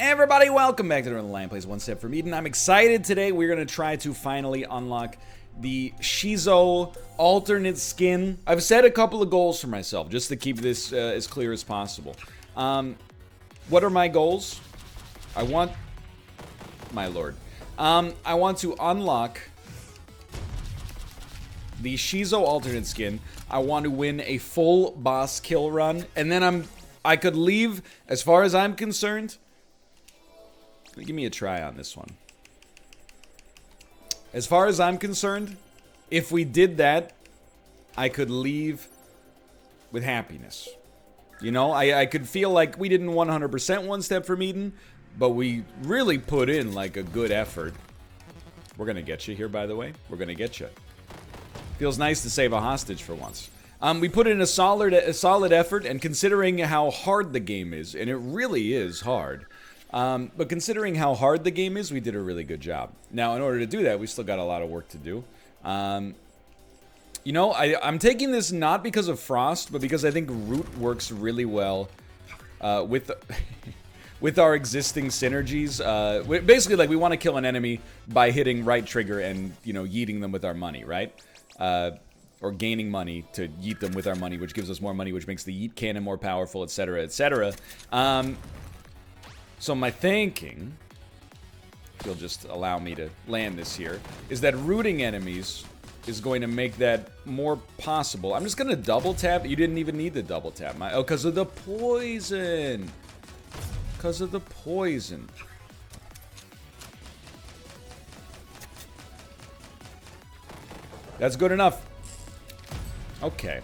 Everybody, welcome back to Northernlion Plays One Step from Eden. I'm excited today. We're going to try to finally unlock the Shizo alternate skin. I've set a couple of goals for myself just to keep this as clear as possible. What are my goals? I want... My lord. I want to unlock the Shizo alternate skin. I want to win a full boss kill run. And then I could leave, as far as I'm concerned... Give me a try on this one. As far as I'm concerned, if we did that, I could leave with happiness. You know, I could feel like we didn't 100% one step from Eden, but we really put in like a good effort. We're gonna get you here, by the way. We're gonna get you. Feels nice to save a hostage for once. We put in a solid effort, and considering how hard the game is, and it really is hard. But considering how hard the game is, we did a really good job. Now, in order to do that, we still got a lot of work to do. You know, I'm taking this not because of Frost, but because I think Root works really well with with our existing synergies. Basically, like, we want to kill an enemy by hitting right trigger and, you know, yeeting them with our money, right? Or gaining money to yeet them with our money, which gives us more money, which makes the yeet cannon more powerful, etc., etc. So my thinking, if you'll just allow me to land this here, is that rooting enemies is going to make that more possible. I'm just going to double tap. You didn't even need the double tap. Oh, because of the poison. Because of the poison. That's good enough. Okay.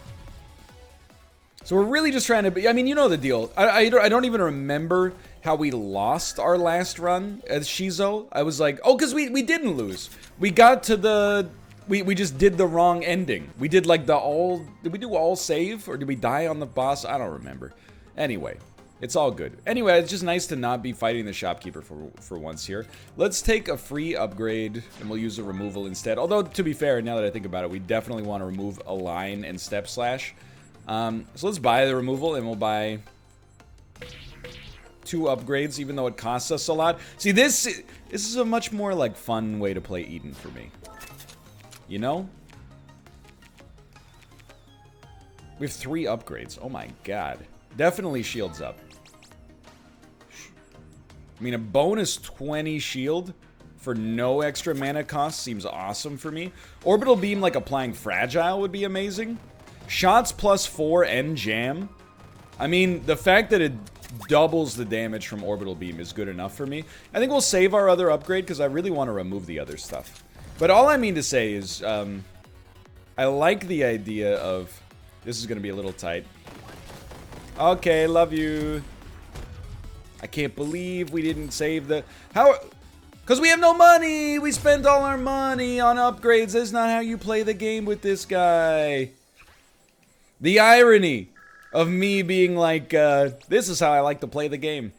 So we're really just trying to be... I mean, you know the deal. I don't even remember how we lost our last run as Shizo. I was like, oh, because we didn't lose. We got to the... We just did the wrong ending. We did like the all... Did we do all save? Or did we die on the boss? I don't remember. Anyway, it's all good. Anyway, it's just nice to not be fighting the shopkeeper for once here. Let's take a free upgrade, and we'll use a removal instead. Although, to be fair, now that I think about it, we definitely want to remove Align and Step Slash. So let's buy the removal, and we'll buy 2 upgrades, even though it costs us a lot. See, this is a much more, like, fun way to play Eden for me. You know? We have 3 upgrades. Oh my god. Definitely shields up. I mean, a bonus 20 shield for no extra mana cost seems awesome for me. Orbital Beam, like, applying Fragile would be amazing. Shots plus 4 and jam. I mean, the fact that it doubles the damage from Orbital Beam is good enough for me. I think we'll save our other upgrade because I really want to remove the other stuff. But all I mean to say is, I like the idea of... This is going to be a little tight. Okay, love you. I can't believe we didn't save the... How... Because we have no money! We spent all our money on upgrades. That's not how you play the game with this guy. The irony of me being like, this is how I like to play the game.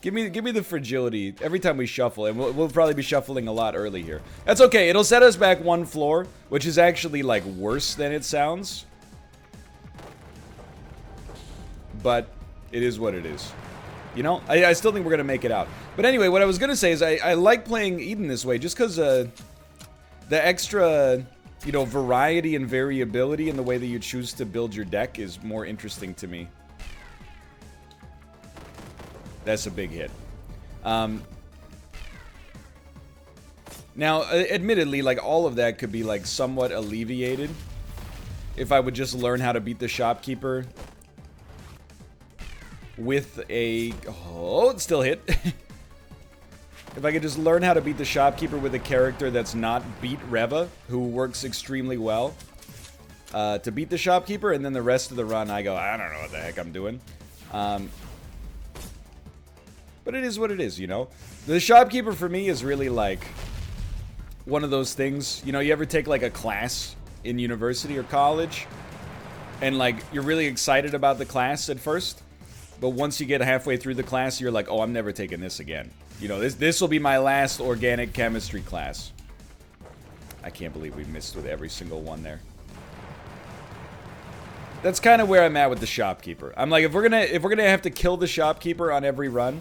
Give me the fragility every time we shuffle, and we'll probably be shuffling a lot early here. That's okay. It'll set us back 1 floor, which is actually, like, worse than it sounds. But it is what it is. You know, I still think we're going to make it out. But anyway, what I was going to say is I like playing Eden this way just because the extra, you know, variety and variability in the way that you choose to build your deck is more interesting to me. That's a big hit. Now, admittedly, like, all of that could be, like, somewhat alleviated if I would just learn how to beat the shopkeeper with a... Oh, it still hit. If I could just learn how to beat the shopkeeper with a character that's not Beat Reva, who works extremely well to beat the shopkeeper, and then the rest of the run I go, I don't know what the heck I'm doing. But it is what it is, you know? The shopkeeper for me is really like one of those things, you know, you ever take like a class in university or college and like you're really excited about the class at first, but once you get halfway through the class, you're like, oh, I'm never taking this again. You know, this will be my last organic chemistry class. I can't believe we missed with every single one there. That's kind of where I'm at with the shopkeeper. I'm like, if we're gonna have to kill the shopkeeper on every run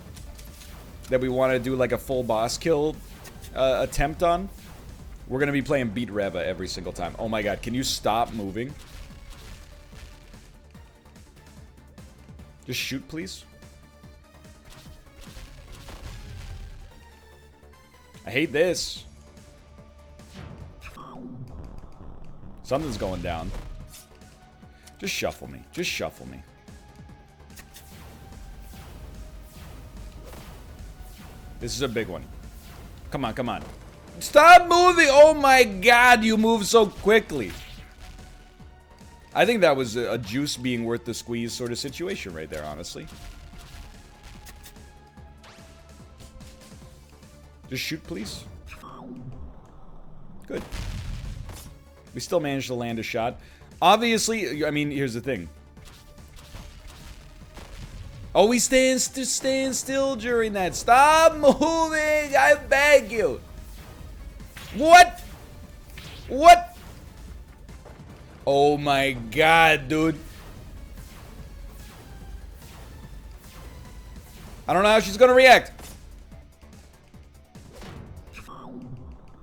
that we want to do like a full boss kill attempt on, we're gonna be playing beat Reva every single time. Oh my god, can you stop moving? Just shoot, please. I hate this. Something's going down. Just shuffle me. Just shuffle me. This is a big one. Come on, come on. Stop moving! Oh my god, you move so quickly. I think that was a juice being worth the squeeze sort of situation right there, honestly. Just shoot, please. Good. We still managed to land a shot. Obviously, I mean, here's the thing. Oh, we staying still during that. Stop moving! I beg you. What? What? Oh my god, dude. I don't know how she's gonna react.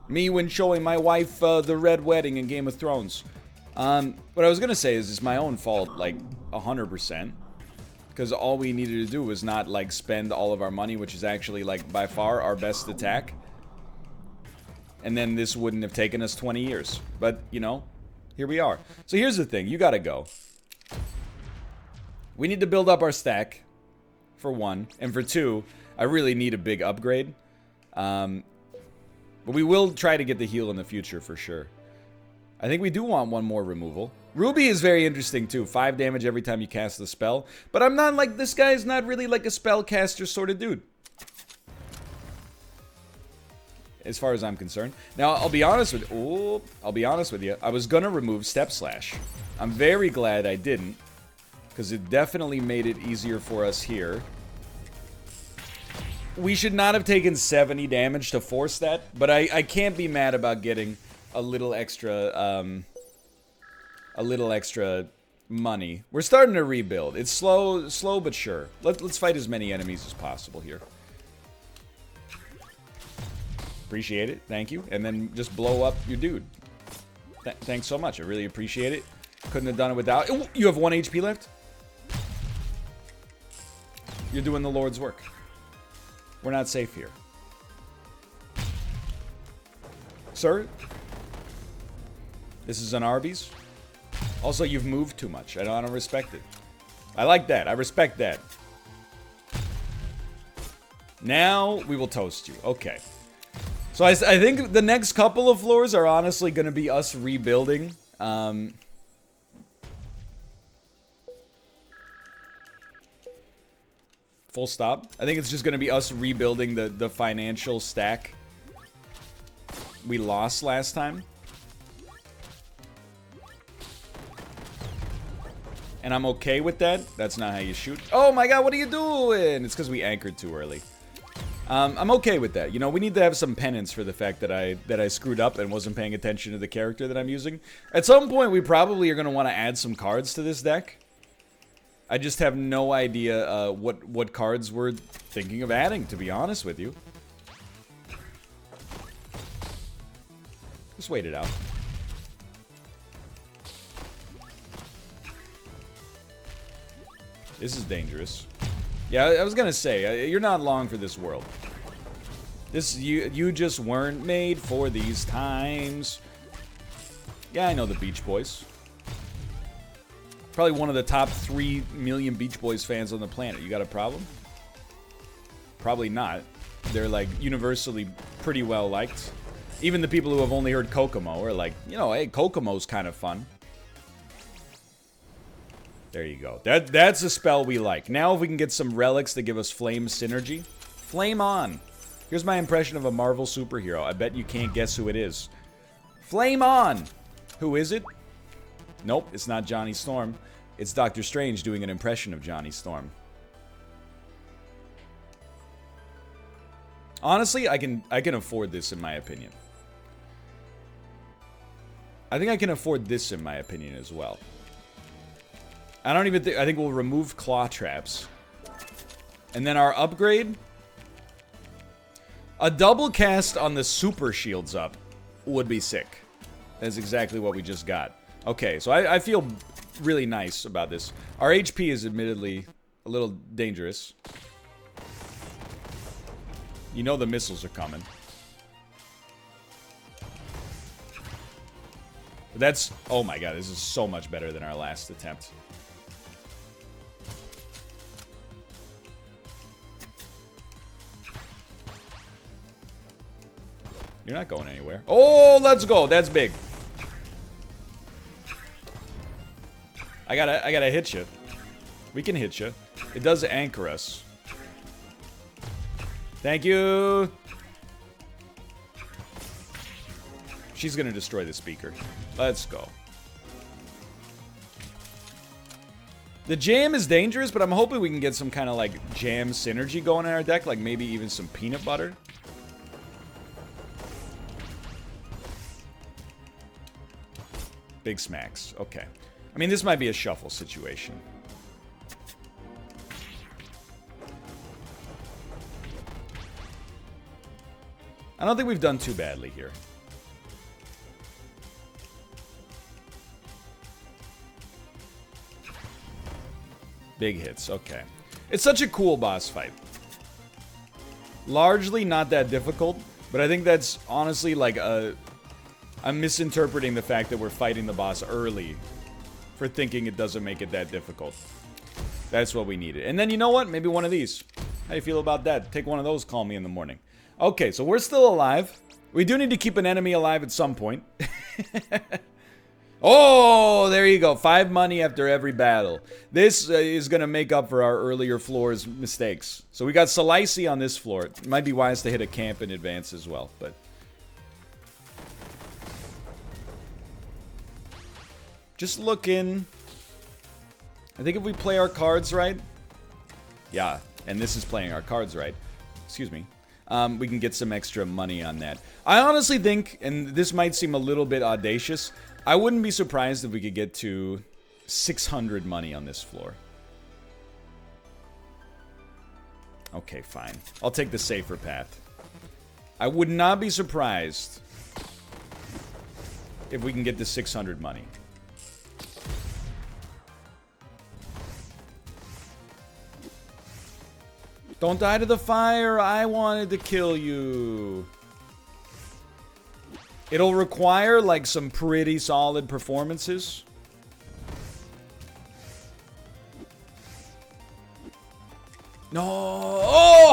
Me when showing my wife the Red Wedding in Game of Thrones. What I was gonna say is it's my own fault, like 100%. Because all we needed to do was not like spend all of our money, which is actually like by far our best attack. And then this wouldn't have taken us 20 years. But, you know, here we are. So here's the thing, you gotta go. We need to build up our stack, for one. And for two, I really need a big upgrade. But we will try to get the heal in the future for sure. I think we do want one more removal. Ruby is very interesting too. 5 damage every time you cast the spell. But I'm not like, this guy's not really like a spellcaster sort of dude. As far as I'm concerned. Now, I'll be honest with you. I was gonna remove Step Slash. I'm very glad I didn't. Because it definitely made it easier for us here. We should not have taken 70 damage to force that, but I can't be mad about getting a little extra money. We're starting to rebuild. It's slow but sure. Let's fight as many enemies as possible here. Appreciate it, thank you. And then just blow up your dude. Thanks so much, I really appreciate it. Couldn't have done it without. Ooh, you have 1 HP left? You're doing the Lord's work. We're not safe here. Sir? This is an Arby's? Also, you've moved too much. I don't respect it. I like that. I respect that. Now, we will toast you. Okay. So, I think the next couple of floors are honestly going to be us rebuilding. Full stop. I think it's just going to be us rebuilding the financial stack we lost last time. And I'm okay with that. That's not how you shoot. Oh my god, what are you doing? It's because we anchored too early. I'm okay with that. You know, we need to have some penance for the fact that I screwed up and wasn't paying attention to the character that I'm using. At some point, we probably are going to want to add some cards to this deck. I just have no idea what cards we're thinking of adding, to be honest with you. Just wait it out. This is dangerous. Yeah, I was gonna say, you're not long for this world. You just weren't made for these times. Yeah, I know the Beach Boys. Probably one of the top 3 million Beach Boys fans on the planet. You got a problem? Probably not. They're like universally pretty well liked. Even the people who have only heard Kokomo are like, you know, hey, Kokomo's kind of fun. There you go. That's a spell we like. Now if we can get some relics that give us flame synergy. Flame on. Here's my impression of a Marvel superhero. I bet you can't guess who it is. Flame on. Who is it? Nope, it's not Johnny Storm. It's Doctor Strange doing an impression of Johnny Storm. Honestly, I can afford this in my opinion. I think I can afford this in my opinion as well. I don't even think... I think we'll remove claw traps. And then our upgrade... A double cast on the super shields up would be sick. That's exactly what we just got. Okay, so I feel really nice about this. Our HP is admittedly a little dangerous. You know the missiles are coming. But that's... Oh my god, this is so much better than our last attempt. You're not going anywhere. Oh, let's go. That's big. I gotta hit you. We can hit you. It does anchor us. Thank you. She's gonna destroy the speaker. Let's go. The jam is dangerous, but I'm hoping we can get some kind of like jam synergy going in our deck, like maybe even some peanut butter. Big smacks. Okay. I mean, this might be a shuffle situation. I don't think we've done too badly here. Big hits. Okay. It's such a cool boss fight. Largely not that difficult, but I think that's honestly like a... I'm misinterpreting the fact that we're fighting the boss early for thinking it doesn't make it that difficult. That's what we needed. And then you know what? Maybe one of these. How do you feel about that? Take one of those, call me in the morning. Okay, so we're still alive. We do need to keep an enemy alive at some point. Oh, there you go. 5 money after every battle. This is going to make up for our earlier floor's mistakes. So we got Salici on this floor. It might be wise to hit a camp in advance as well, but... Just looking. I think if we play our cards right. Yeah, and this is playing our cards right. Excuse me. We can get some extra money on that. I honestly think, and this might seem a little bit audacious, I wouldn't be surprised if we could get to 600 money on this floor. Okay, fine. I'll take the safer path. I would not be surprised if we can get to 600 money. Don't die to the fire. I wanted to kill you. It'll require like some pretty solid performances. No.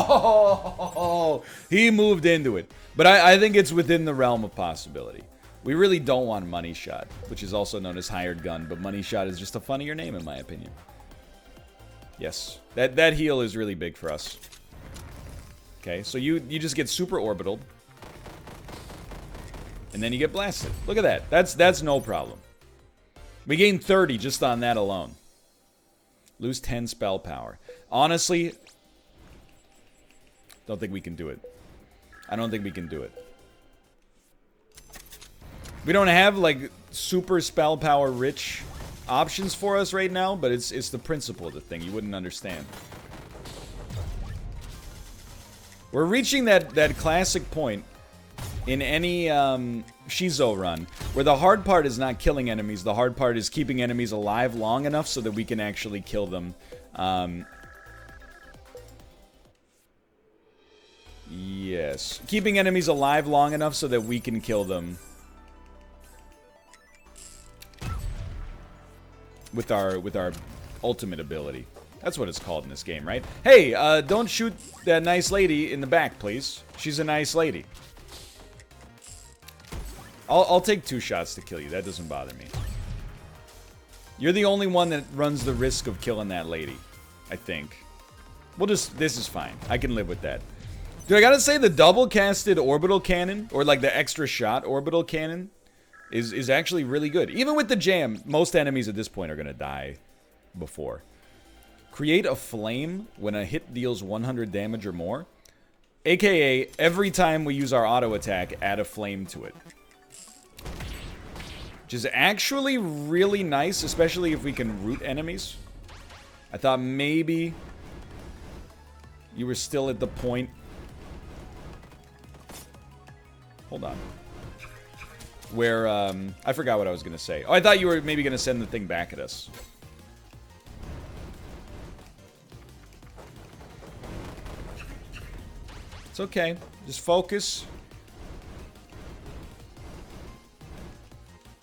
Oh, he moved into it. But I think it's within the realm of possibility. We really don't want Money Shot, which is also known as Hired Gun, but Money Shot is just a funnier name in my opinion. Yes, that heal is really big for us. Okay, so you just get super orbital, and then you get blasted. Look at that. That's no problem. We gain 30 just on that alone. Lose 10 spell power. Honestly, don't think we can do it. I don't think we can do it. We don't have like super spell power rich options for us right now, but it's the principle of the thing. You wouldn't understand. We're reaching that classic point in any Shizo run where the hard part is not killing enemies. The hard part is keeping enemies alive long enough so that we can actually kill them. Yes. Keeping enemies alive long enough so that we can kill them. With our ultimate ability. That's what it's called in this game, right? Hey, don't shoot that nice lady in the back, please. She's a nice lady. I'll take 2 shots to kill you. That doesn't bother me. You're the only one that runs the risk of killing that lady, I think. This is fine. I can live with that. Dude, I gotta say the double-casted orbital cannon, or like the extra shot orbital cannon, is actually really good. Even with the jam, most enemies at this point are going to die before. Create a flame when a hit deals 100 damage or more. AKA, every time we use our auto attack, add a flame to it. Which is actually really nice, especially if we can root enemies. I thought maybe you were still at the point. Hold on. Where, I forgot what I was going to say. Oh, I thought you were maybe going to send the thing back at us. It's okay. Just focus.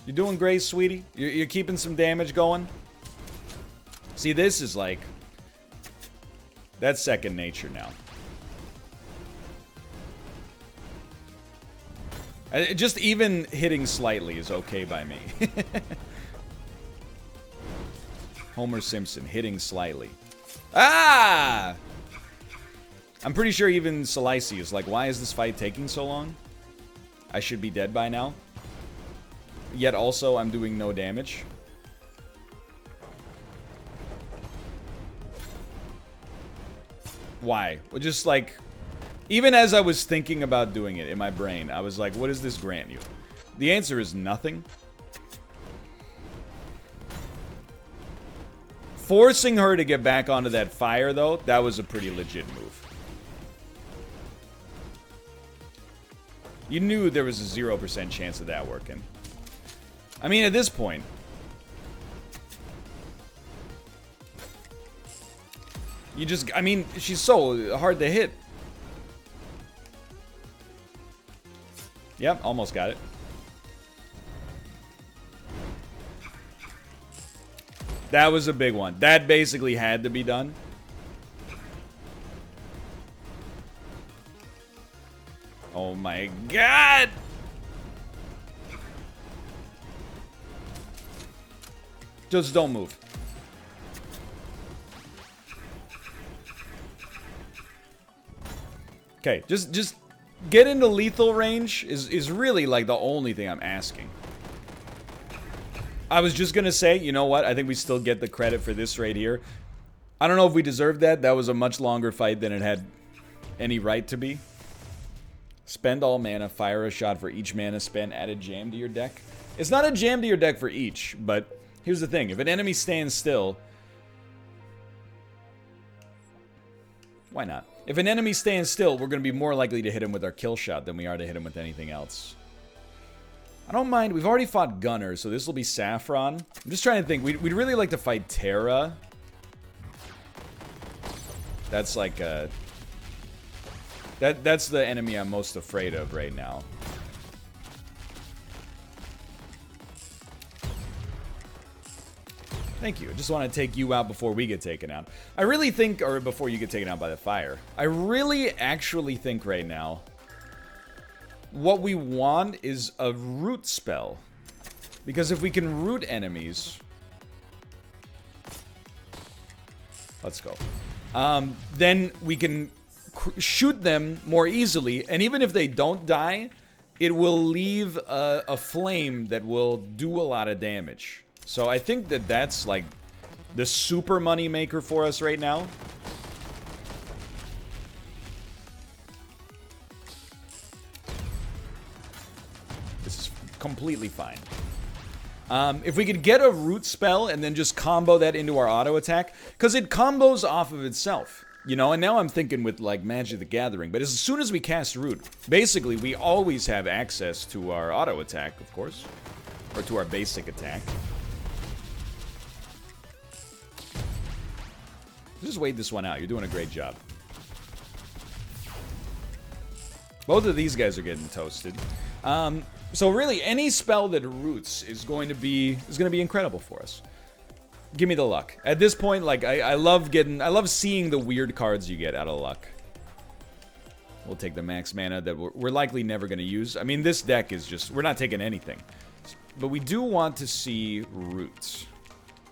You're doing great, sweetie. You're keeping some damage going. See, this is like... That's second nature now. Just even hitting slightly is okay by me. Homer Simpson, hitting slightly. Ah! I'm pretty sure even Slicey is like, why is this fight taking so long? I should be dead by now. Yet also, I'm doing no damage. Why? Well, just like... Even as I was thinking about doing it in my brain, I was like, what does this grant you? The answer is nothing. Forcing her to get back onto that fire, though, that was a pretty legit move. You knew there was a 0% chance of that working. I mean, at this point... You just... I mean, she's so hard to hit. Yep, almost got it. That was a big one. That basically had to be done. Oh my god! Just don't move. Okay, just get into lethal range is really like the only thing I'm asking. I was just gonna say, you know what? I think we still get the credit for this right here. I don't know if we deserved that. That was a much longer fight than it had any right to be. Spend all mana, fire a shot for each mana spent, add a jam to your deck. It's not a jam to your deck for each, but here's the thing. If an enemy stands still... Why not? If an enemy stands still, we're going to be more likely to hit him with our kill shot than we are to hit him with anything else. I don't mind. We've already fought Gunner, so this will be Saffron. I'm just trying to think. We'd really like to fight Terra. That's like a... That's the enemy I'm most afraid of right now. Thank you. I just want to take you out before we get taken out. I really think, or before you get taken out by the fire. I really actually think right now, what we want is a root spell. Because if we can root enemies... Let's go. Then we can shoot them more easily, and even if they don't die, it will leave a flame that will do a lot of damage. So I think that that's like the super money maker for us right now. This is completely fine. If we could get a root spell and then just combo that into our auto attack, because it combos off of itself. You know, and now I'm thinking with, like, Magic the Gathering. But as soon as we cast Root, basically, we always have access to our auto attack, of course. Or to our basic attack. Just wait this one out. You're doing a great job. Both of these guys are getting toasted. So really, any spell that roots is going to be incredible for us. Give me the luck. At this point, like, I love seeing the weird cards you get out of luck. We'll take the max mana that we're likely never going to use. I mean, this deck is just... We're not taking anything. But we do want to see roots.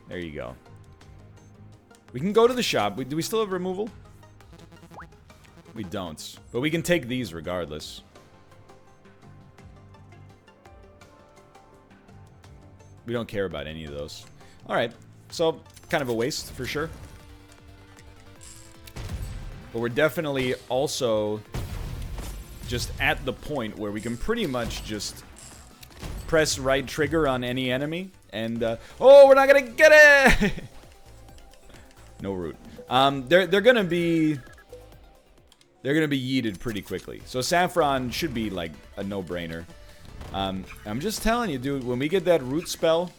There you go. We can go to the shop. Do we still have removal? We don't. But we can take these regardless. We don't care about any of those. Alright. So, kind of a waste, for sure. But we're definitely also just at the point where we can pretty much just press right trigger on any enemy. And, oh, we're not gonna get it! No root. They're gonna be yeeted pretty quickly. So Saffron should be like a no-brainer. I'm just telling you, dude, when we get that root spell,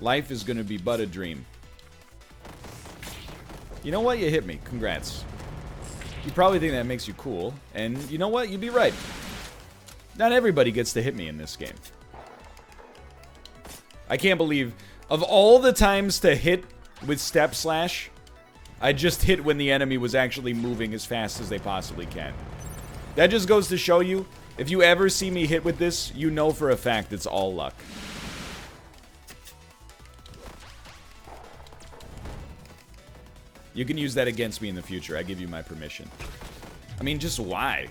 life is gonna be but a dream. You know what? You hit me. Congrats. You probably think that makes you cool, and you know what? You'd be right. Not everybody gets to hit me in this game. I can't believe, of all the times to hit with step slash, I just hit when the enemy was actually moving as fast as they possibly can. That just goes to show you, if you ever see me hit with this, you know for a fact it's all luck. You can use that against me in the future. I give you my permission. I mean, just why?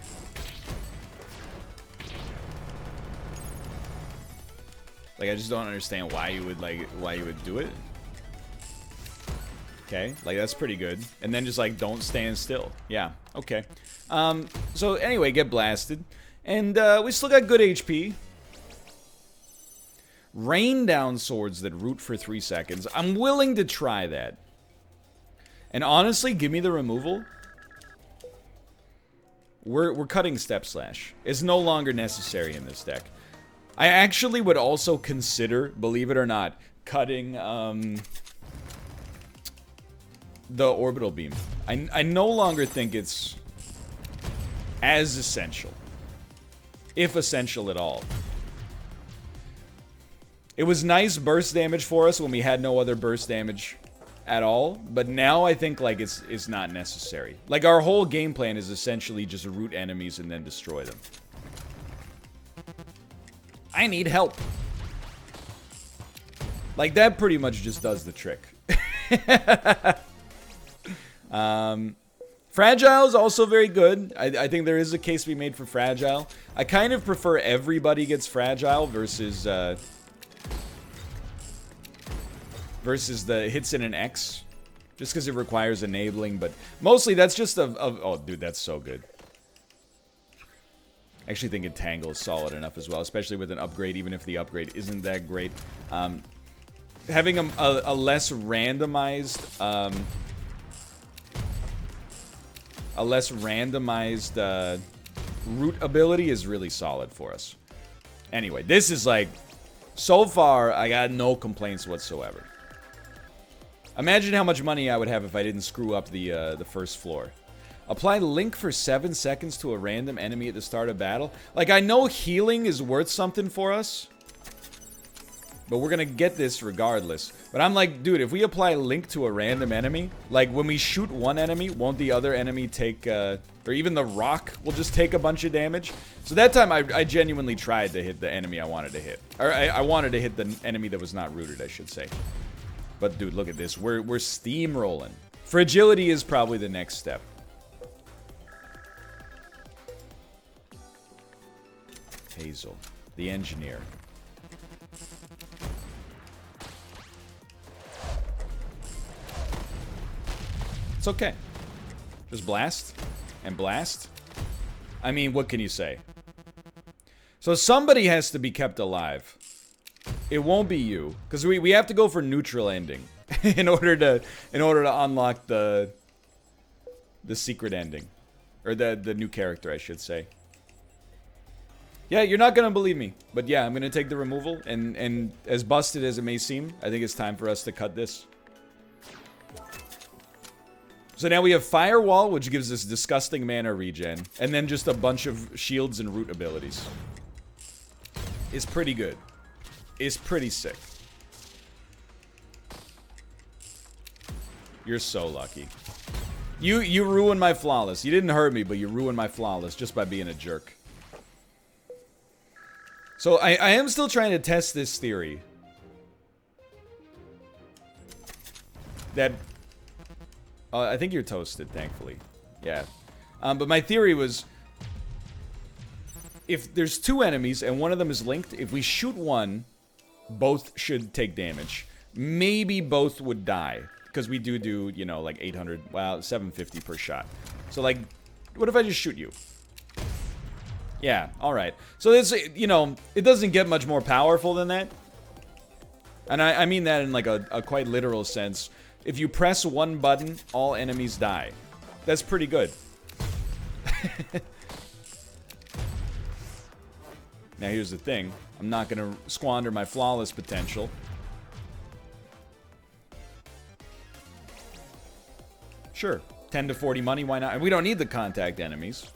Like, I just don't understand why you would, like, why you would do it. Okay, like, that's pretty good. And then just, like, don't stand still. Yeah, okay. So, anyway, get blasted. And, we still got good HP. Rain down swords that root for 3 seconds. I'm willing to try that. And honestly, give me the removal. We're cutting step slash. It's no longer necessary in this deck. I actually would also consider, believe it or not, cutting the orbital beam. I no longer think it's as essential, if essential at all. It was nice burst damage for us when we had no other burst damage at all, but now I think like it's not necessary. Like our whole game plan is essentially just root enemies and then destroy them. I need help. Like that pretty much just does the trick. Fragile is also very good. I think there is a case to be made for Fragile. I kind of prefer everybody gets Fragile versus versus the hits in an X, just because it requires enabling, but mostly that's just oh, dude, that's so good. I actually think Entangle is solid enough as well, especially with an upgrade, even if the upgrade isn't that great. Having a less randomized, root ability is really solid for us. Anyway, this is like, so far, I got no complaints whatsoever. Imagine how much money I would have if I didn't screw up the first floor. Apply Link for 7 seconds to a random enemy at the start of battle. Like, I know healing is worth something for us, but we're gonna get this regardless. But I'm like, dude, if we apply Link to a random enemy, like, when we shoot one enemy, won't the other enemy take, or even the rock will just take a bunch of damage? So that time, I genuinely tried to hit the enemy I wanted to hit. Or, I wanted to hit the enemy that was not rooted, I should say. But dude, look at this. We're steamrolling. Fragility is probably the next step. Hazel, the engineer. It's okay. Just blast and blast. I mean, what can you say? So somebody has to be kept alive. It won't be you, because we have to go for neutral ending in order to unlock the secret ending, or the new character, I should say. Yeah, you're not gonna believe me, but yeah, I'm gonna take the removal, and as busted as it may seem, I think it's time for us to cut this. So now we have Firewall, which gives us disgusting mana regen, and then just a bunch of shields and root abilities. It's pretty good. It's pretty sick. You're so lucky. You ruined my flawless. You didn't hurt me, but you ruined my flawless just by being a jerk. So I am still trying to test this theory that I think you're toasted, thankfully. Yeah. But my theory was, if there's 2 enemies and one of them is linked, if we shoot one, both should take damage. Maybe both would die, because we do, you know, like 800, well, 750 per shot. So, like, what if I just shoot you? Yeah, alright. So this, you know, it doesn't get much more powerful than that. And I mean that in, like, a quite literal sense. If you press one button, all enemies die. That's pretty good. Now here's the thing. I'm not going to squander my flawless potential. Sure. 10 to 40 money, why not? And we don't need to contact enemies.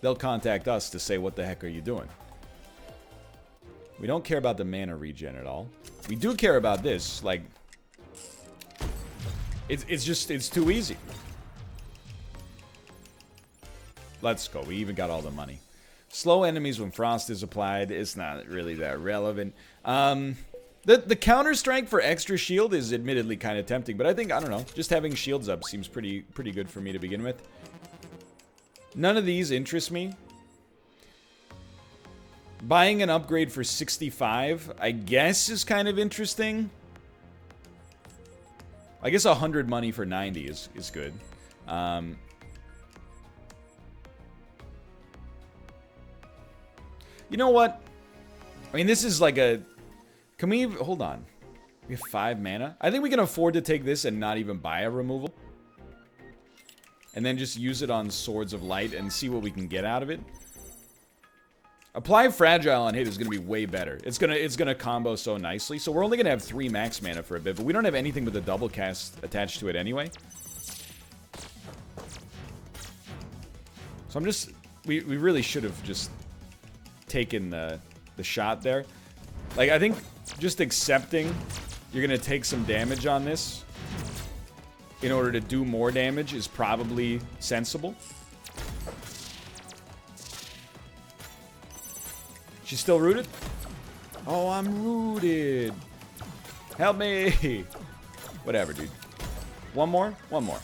They'll contact us to say, what the heck are you doing? We don't care about the mana regen at all. We do care about this. Like, it's too easy. Let's go. We even got all the money. Slow enemies when frost is applied. It's not really that relevant. The counter strike for extra shield is admittedly kind of tempting, but I think, I don't know, just having shields up seems pretty good for me to begin with. None of these interest me. Buying an upgrade for 65, I guess, is kind of interesting. I guess 100 money for 90 is good. You know what? I mean, this is like a... Can we... Hold on. We have 5 mana. I think we can afford to take this and not even buy a removal. And then just use it on Swords of Light and see what we can get out of it. Apply Fragile on hit is going to be way better. It's gonna combo so nicely. So we're only going to have 3 max mana for a bit, but we don't have anything with a double cast attached to it anyway. So I'm just... We really should have just taken the shot there. Like, I think just accepting you're going to take some damage on this in order to do more damage is probably sensible. She's still rooted? Oh, I'm rooted. Help me. Whatever, dude. One more? One more.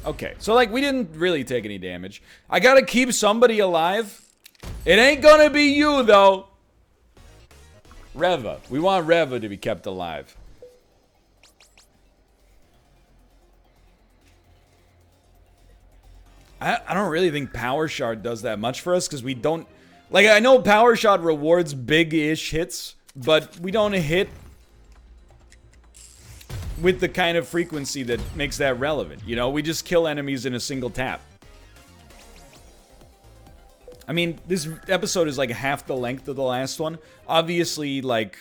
Okay, so, like, we didn't really take any damage. I gotta keep somebody alive. It ain't gonna be you, though. Reva. We want Reva to be kept alive. I don't really think Power Shard does that much for us, because we don't... Like, I know Power Shot rewards big-ish hits, but we don't hit with the kind of frequency that makes that relevant. You know, we just kill enemies in a single tap. I mean, this episode is like half the length of the last one. Obviously, like,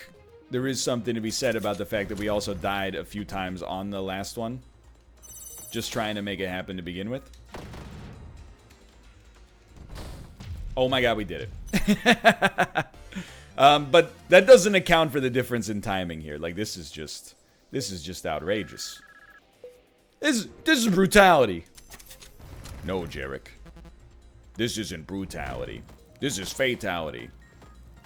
there is something to be said about the fact that we also died a few times on the last one. Just trying to make it happen to begin with. Oh my god, we did it. But that doesn't account for the difference in timing here. Like, this is just outrageous. This is brutality. No, Jarek. This isn't brutality. This is fatality.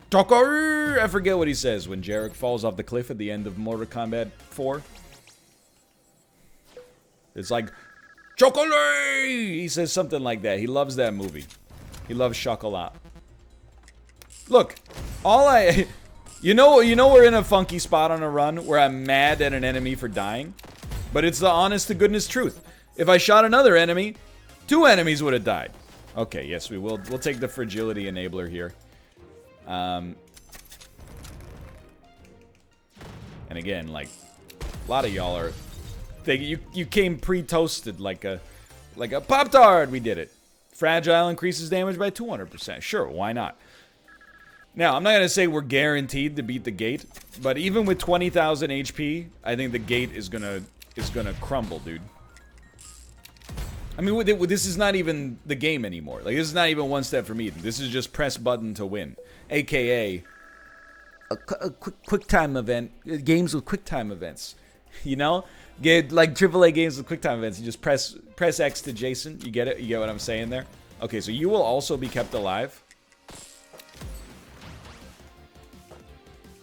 Tucker! I forget what he says when Jarek falls off the cliff at the end of Mortal Kombat 4. It's like, chocolate! He says something like that. He loves that movie. He loves chocolat. Look, you know we're in a funky spot on a run where I'm mad at an enemy for dying, but it's the honest to goodness truth. If I shot another enemy, 2 enemies would have died. Okay, yes, we will. We'll take the fragility enabler here. And again, like, a lot of y'all are... You came pre-toasted like a Pop-Tart. We did it. Fragile increases damage by 200%. Sure, why not? Now, I'm not going to say we're guaranteed to beat the gate, but even with 20,000 HP, I think the gate is gonna crumble, dude. I mean, this is not even the game anymore. Like, this is not even one step from Eden. This is just press button to win. AKA a quick time event. Games with quick time events. You know? Get like AAA games with quick time events. You just press X to Jason. You get it? You get what I'm saying there? Okay, so you will also be kept alive.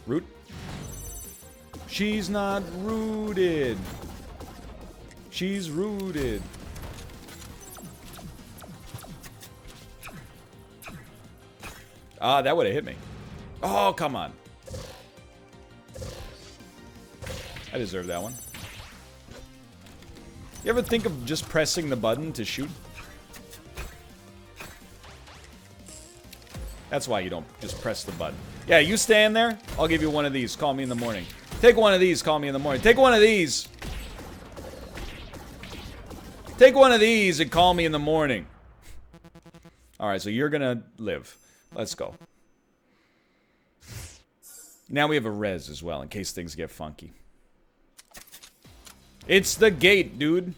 Root. She's not rooted. She's rooted. Ah, that would have hit me. Oh, come on. I deserve that one. You ever think of just pressing the button to shoot? That's why you don't just press the button. Yeah, you stand there. I'll give you one of these. Call me in the morning. Take one of these. Call me in the morning. Take one of these. Take one of these and call me in the morning. Alright, so you're gonna live. Let's go. Now we have a res as well, in case things get funky. It's the gate, dude.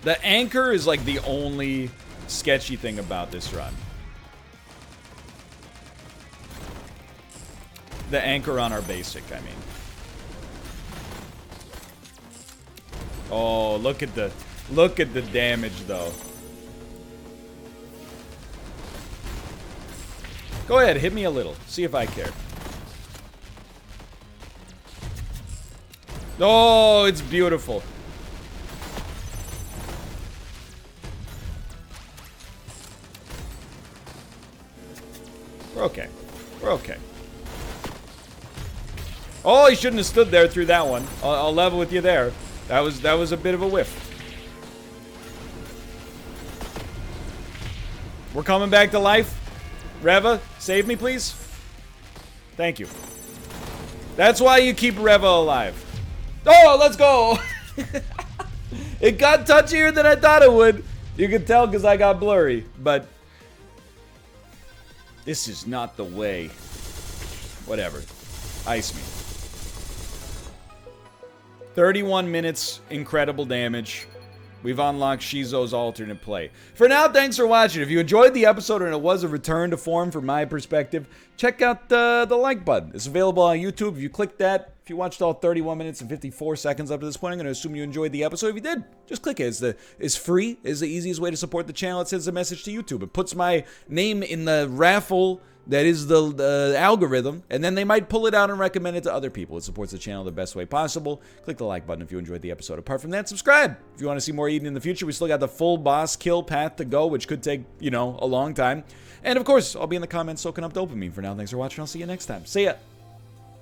The anchor is like the only sketchy thing about this run. The anchor on our basic, I mean. Oh, look at the damage though. Go ahead, hit me a little. See if I care. Oh, it's beautiful. We're okay. We're okay. Oh, he shouldn't have stood there through that one. I'll level with you there. That was a bit of a whiff. We're coming back to life. Reva, save me, please. Thank you. That's why you keep Reva alive. Oh, let's go. It got touchier than I thought it would. You can tell because I got blurry, but this is not the way. Whatever. Ice me. 31 minutes, incredible damage. We've unlocked Shizo's alternate play. For now, thanks for watching. If you enjoyed the episode and it was a return to form from my perspective, check out the like button. It's available on YouTube. If you click that, if you watched all 31 minutes and 54 seconds up to this point, I'm going to assume you enjoyed the episode. If you did, just click it. It's free. It's the easiest way to support the channel. It sends a message to YouTube. It puts my name in the raffle that is the algorithm, and then they might pull it out and recommend it to other people. It supports the channel the best way possible. Click the like button if you enjoyed the episode. Apart from that, subscribe if you want to see more Eden in the future. We still got the full boss kill path to go, which could take, a long time. And of course, I'll be in the comments soaking up dopamine. For now, thanks for watching. I'll see you next time. See ya.